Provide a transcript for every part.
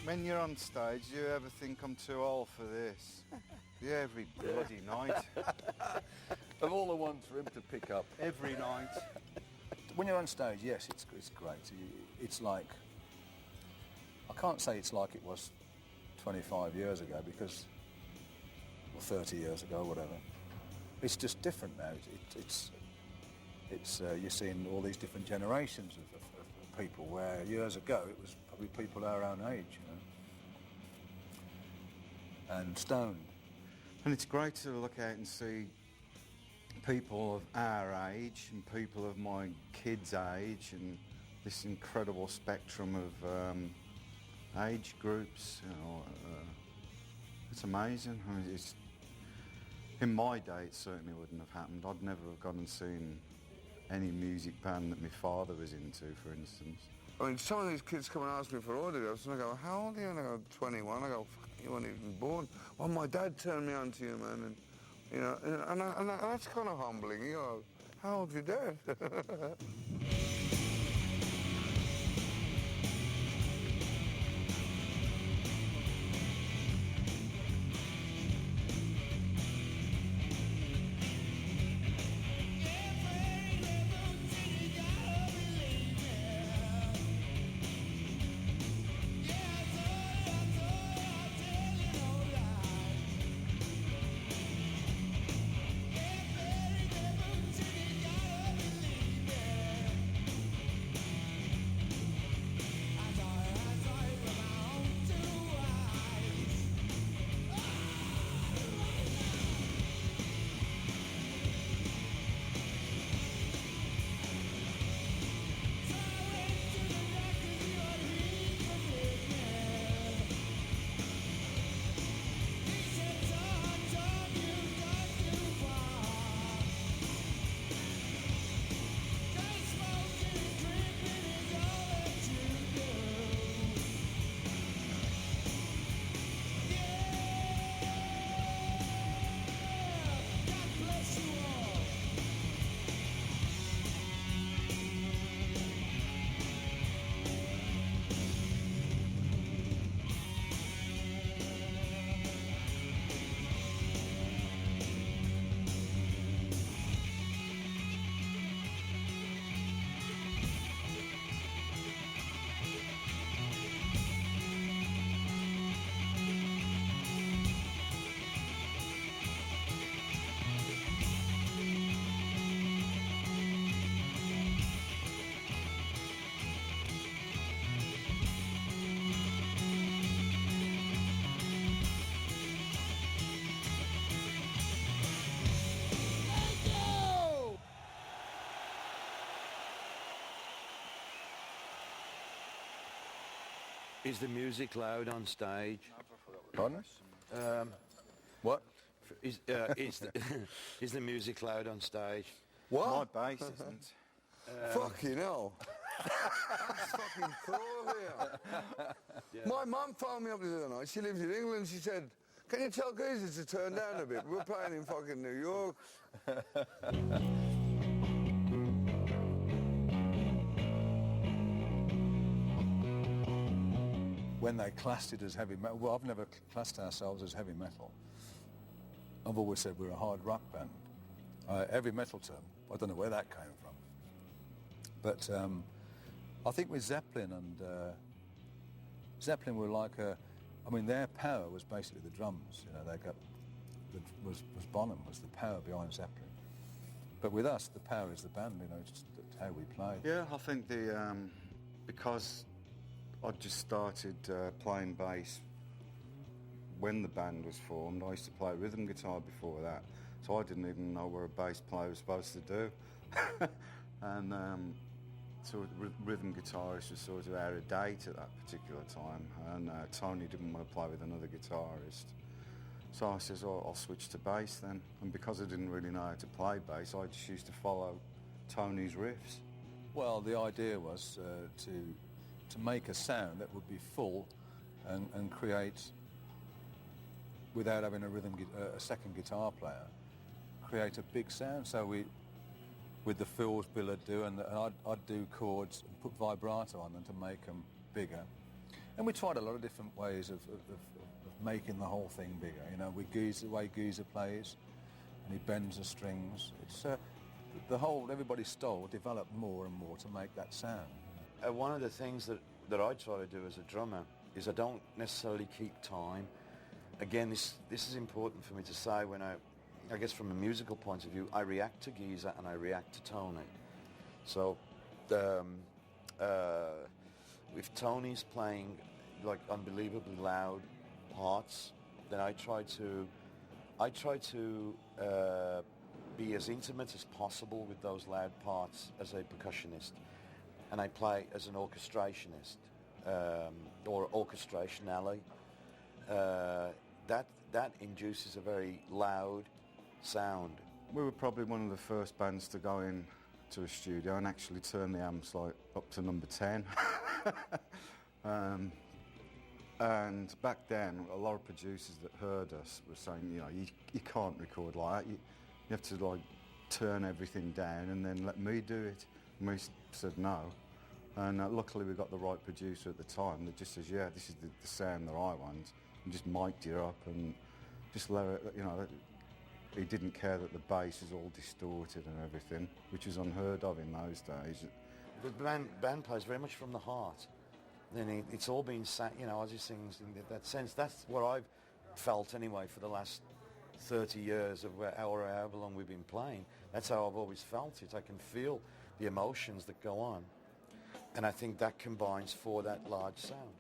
When you're on stage, do you ever think I'm too old for this? Yeah, every bloody night. Of all the ones for him to pick up. Every night. When you're on stage, yes, it's great. It's like, I can't say it's like it was 25 years ago because, or 30 years ago, whatever. It's just different now. It's you're seeing all these different generations of people, where years ago it was probably people our own age, you know, and stoned. And it's great to look out and see people of our age and people of my kids' age and this incredible spectrum of age groups. You know, it's amazing. I mean, in my day, it certainly wouldn't have happened. I'd never have gone and seen any music band that my father was into, for instance. I mean, some of these kids come and ask me for autographs, and I go, "How old are you?" And I go, 21. I go, "Fuck, you weren't even born." Well, my dad turned me on to you, man, and you know, and that's kind of humbling. You know, how old's your dad? Is the music loud on stage? Pardon? What? Is the music loud on stage? What? My bass isn't. Fucking hell. That's fucking cool here. Yeah. My mum phoned me up the other night. She lives in England. She said, "Can you tell geezers to turn down a bit? We're playing in fucking New York." When they classed it as heavy metal, well, I've never classed ourselves as heavy metal. I've always said we're a hard rock band. Heavy metal term, I don't know where that came from. But I think with Zeppelin and Zeppelin were like I mean, their power was basically the drums. You know, they got was Bonham was the power behind Zeppelin. But with us, the power is the band. You know, it's just how we play. Yeah, I think because I just started playing bass when the band was formed. I used to play rhythm guitar before that, so I didn't even know what a bass player was supposed to do. And so rhythm guitarist was sort of out of date at that particular time, and Tony didn't want to play with another guitarist. So I says, "Oh, I'll switch to bass then." And because I didn't really know how to play bass, I just used to follow Tony's riffs. Well, the idea was to make a sound that would be full and create, without having a second guitar player, create a big sound. So with the fills Bill would do, and I'd do chords and put vibrato on them to make them bigger. And we tried a lot of different ways of making the whole thing bigger. You know, with Geezer, the way Geezer plays, and he bends the strings. It's the whole, everybody's style developed more and more to make that sound. One of the things that I try to do as a drummer is I don't necessarily keep time. Again, this is important for me to say when I guess from a musical point of view, I react to Geezer and I react to Tony. So if Tony's playing like unbelievably loud parts, then I try to be as intimate as possible with those loud parts as a percussionist, and I play as an orchestrationist or orchestration alley. That induces a very loud sound. We were probably one of the first bands to go in to a studio and actually turn the amps like up to number 10. And back then, a lot of producers that heard us were saying, you know, you can't record like that. You have to like turn everything down and then let me do it. And we said no. And luckily we got the right producer at the time that just says, yeah, this is the sound that I want. And just mic'd you up and just let it, you know, he didn't care that the bass is all distorted and everything, which was unheard of in those days. The band plays very much from the heart. Then it's all been, you know, as he sings in that sense. That's what I've felt anyway for the last 30 years of however long we've been playing. That's how I've always felt it. I can feel the emotions that go on. And I think that combines for that large sound.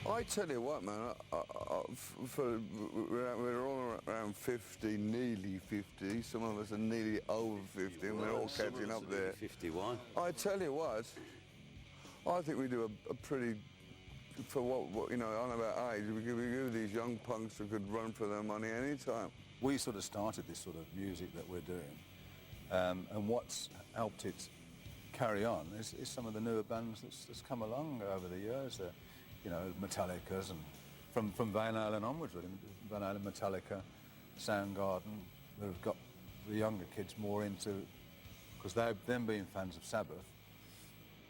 I tell you what, man, we're all around 50, nearly 50. Some of us are nearly over 50, and we're all catching up there. 51. I tell you what, I think we do a pretty, for what you know, on about age, we give these young punks who could run for their money any time. We sort of started this sort of music that we're doing, and what's helped it carry on is some of the newer bands that's come along over the years. You know, Metallica's, and from Van Halen onwards, really. Van Halen, Metallica, Soundgarden, they've got the younger kids more into, because them being fans of Sabbath,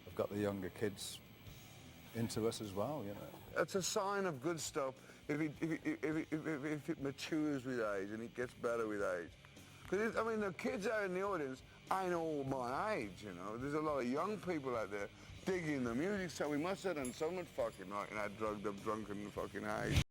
have got the younger kids into us as well, you know. It's a sign of good stuff if it matures with age and it gets better with age. Because, I mean, the kids out in the audience ain't all my age, you know. There's a lot of young people out there digging the music, so we must have done so much fucking right in our drugged up, drunken fucking age.